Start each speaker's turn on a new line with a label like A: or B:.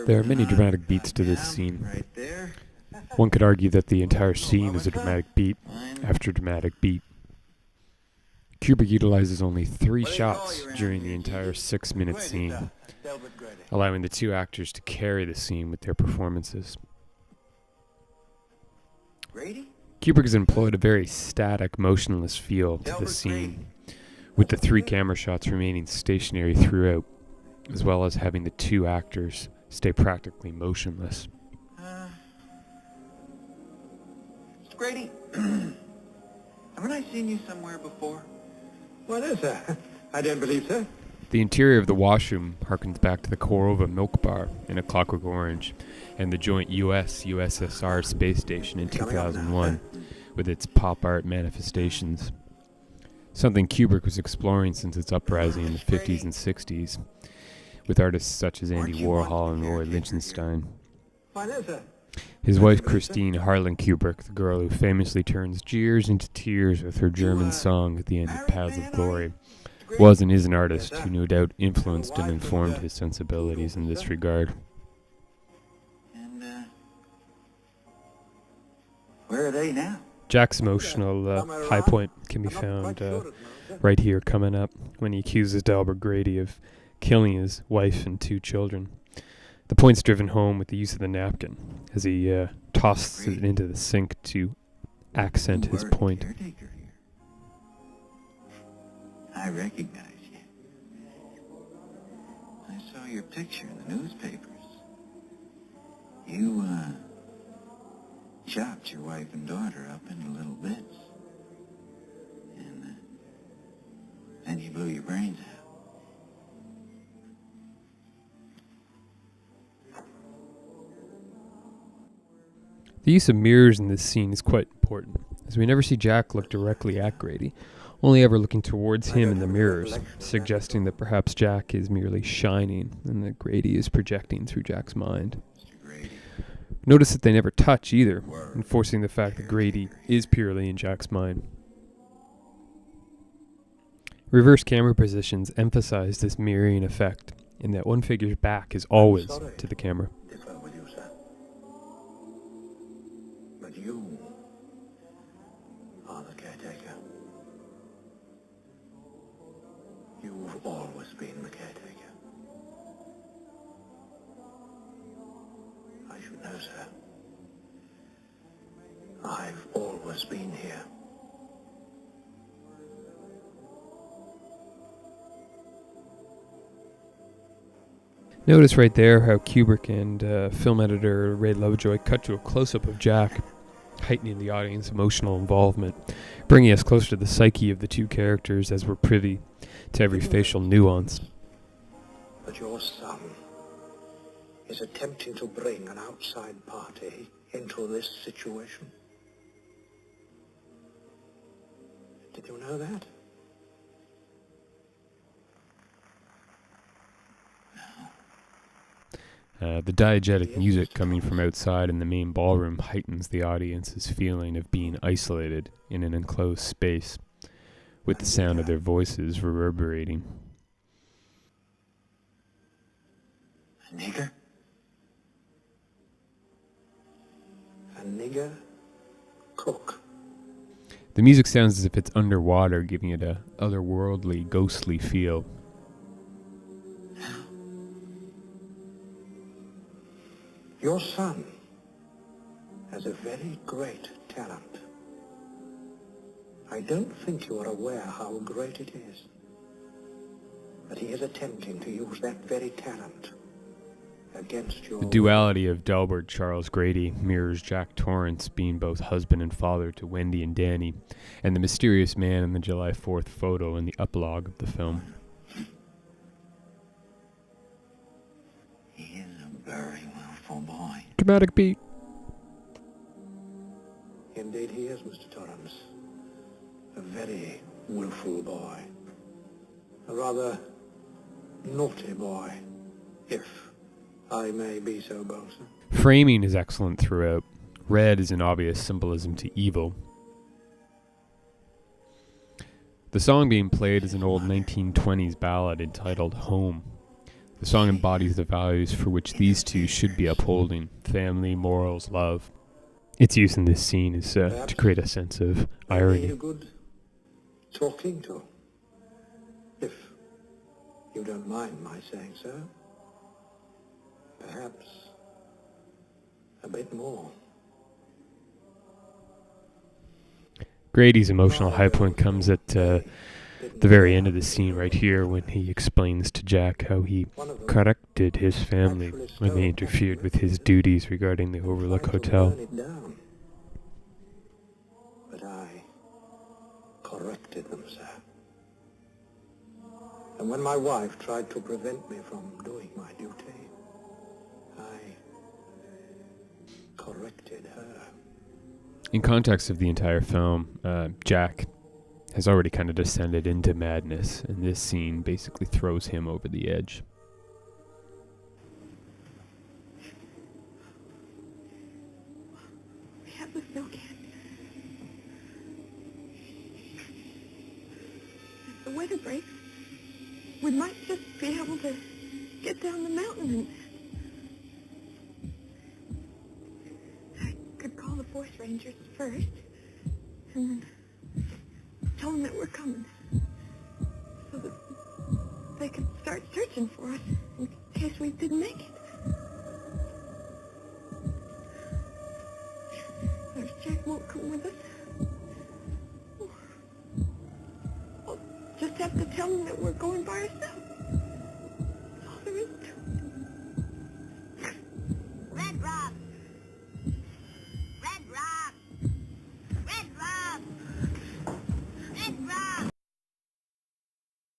A: There are many dramatic beats to this scene. One could argue that the entire scene is a dramatic beat after dramatic beat. Kubrick utilizes only 3 shots during the entire 6-minute scene, allowing the 2 actors to carry the scene with their performances. Kubrick has employed a very static, motionless feel to the scene, with the 3 camera shots remaining stationary throughout, as well as having the 2 actors stay practically motionless.
B: Mr. Grady, haven't I seen you somewhere before?
C: What is that? I don't believe so.
A: The interior of the washroom harkens back to the Korova milk bar in A Clockwork Orange and the joint US-USSR space station in 2001 with its pop art manifestations. Something Kubrick was exploring since its uprising in the 50s and 60s, with artists such as Andy Warhol and Roy Lichtenstein.
C: What is it?
A: His wife Christine Harlan Kubrick, the girl who famously turns jeers into tears with her German song at the end of Paths of Glory, was and is an artist who no doubt influenced and informed his sensibilities in this regard.
B: And, where are they now?
A: Jack's emotional high point can be found right here coming up when he accuses Delbert Grady of killing his wife and 2 children. The point's driven home with the use of the napkin as he tosses it into the sink to accent his point.
B: I recognize you. I saw your picture in the newspapers. You, chopped your wife and daughter up into little bits. And then you blew your brains out.
A: The use of mirrors in this scene is quite important, as we never see Jack look directly at Grady, only ever looking towards him in the mirrors, suggesting that perhaps Jack is merely shining and that Grady is projecting through Jack's mind. Notice that they never touch either, enforcing the fact that Grady is purely in Jack's mind. Reverse camera positions emphasize this mirroring effect, in that one figure's back is always to the camera.
C: But you are the caretaker. You've always been the caretaker. I should know, sir. I've always been here.
A: Notice right there how Kubrick and film editor Ray Lovejoy cut to a close-up of Jack, heightening the audience's emotional involvement, bringing us closer to the psyche of the 2 characters as we're privy to every facial nuance.
C: But your son is attempting to bring an outside party into this situation. Did you know that?
A: The diegetic music coming from outside in the main ballroom heightens the audience's feeling of being isolated in an enclosed space, with the sound of their voices reverberating.
B: A nigger?
C: A nigger cook.
A: The music sounds as if it's underwater, giving it a otherworldly, ghostly feel.
C: Your son has a very great talent. I don't think you are aware how great it is. But he is attempting to use that very talent against your...
A: The duality of Delbert Charles Grady mirrors Jack Torrance being both husband and father to Wendy and Danny, and the mysterious man in the July 4th photo in the epilogue of the film.
B: He is a very willful boy.
A: Dramatic beat.
C: Indeed he is, Mr. Torrance. A very willful boy. A rather naughty boy, if I may be so bold, sir.
A: Framing is excellent throughout. Red is an obvious symbolism to evil. The song being played is an old 1920s ballad entitled Home. The song embodies the values for which these two should be upholding: family, morals, love. Its use in this scene is to create a sense of
C: Need
A: irony.
C: a good talking to, if you don't mind my saying so. Perhaps a bit more.
A: Grady's emotional high point comes at the very end of the scene right here, when he explains to Jack how he corrected his family when they interfered with his duties regarding the Overlook Hotel.
C: Burn it down. But I corrected them, sir. And when my wife tried to prevent me from doing my duty, I corrected her.
A: In context of the entire film, Jack has already kind of descended into madness, and this scene basically throws him over the edge.
D: We have the snow can. If the weather breaks, we might just be able to get down the mountain, and I could call the forest rangers first and then tell them that we're coming so that they could start searching for us in case we didn't make it. If Jack won't come with us, I'll just have to tell him that we're going by ourselves.